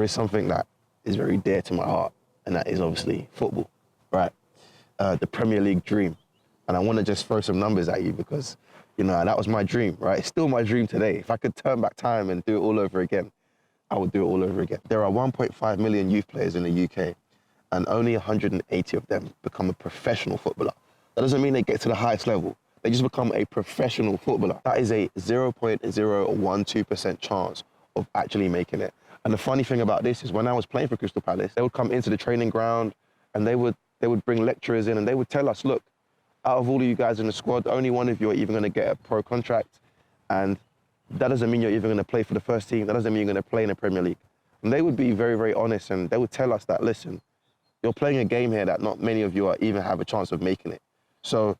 is something that is very dear to my heart, and that is obviously football, right? The Premier League dream. And I want to just throw some numbers at you because, you know, that was my dream, right? It's still my dream today. If I could turn back time and do it all over again, I would do it all over again. There are 1.5 million youth players in the UK, and only 180 of them become a professional footballer. That doesn't mean they get to the highest level. They just become a professional footballer. That is a 0.012% chance of actually making it. And the funny thing about this is when I was playing for Crystal Palace, they would come into the training ground and they would bring lecturers in and they would tell us, look, out of all of you guys in the squad, only one of you are even going to get a pro contract. And that doesn't mean you're even going to play for the first team. That doesn't mean you're going to play in the Premier League. And they would be very, very honest, and they would tell us that, listen, you're playing a game here that not many of you are even have a chance of making it. So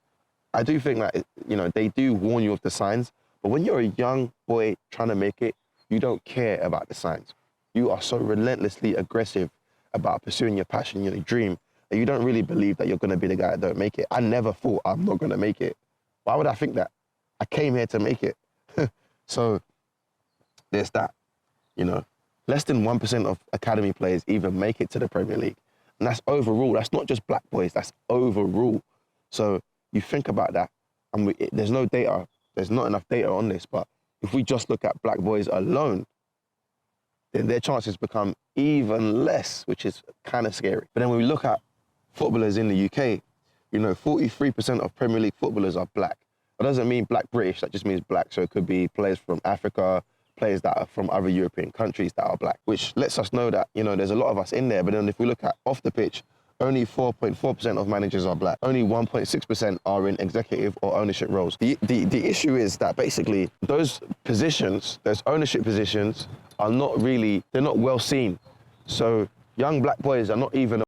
I do think that, you know, they do warn you of the signs, but when you're a young boy trying to make it, you don't care about the signs. You are so relentlessly aggressive about pursuing your passion, your dream, that you don't really believe that you're going to be the guy that don't make it. I never thought I'm not going to make it. Why would I think that? I came here to make it. So there's that, you know. Less than 1% of academy players even make it to the Premier League. And that's overall. That's not just black boys, that's overall. So you think about that, and there's no data, there's not enough data on this, but if we just look at black boys alone, then their chances become even less, which is kind of scary. But then when we look at footballers in the UK, you know, 43% of Premier League footballers are black. That doesn't mean black British, that just means black. So it could be players from Africa, players that are from other European countries that are black, which lets us know that, you know, there's a lot of us in there. But then if we look at off the pitch, only 4.4% of managers are black. Only 1.6% are in executive or ownership roles. The issue is that basically those positions, those ownership positions, are not really, they're not well seen. So young black boys are not even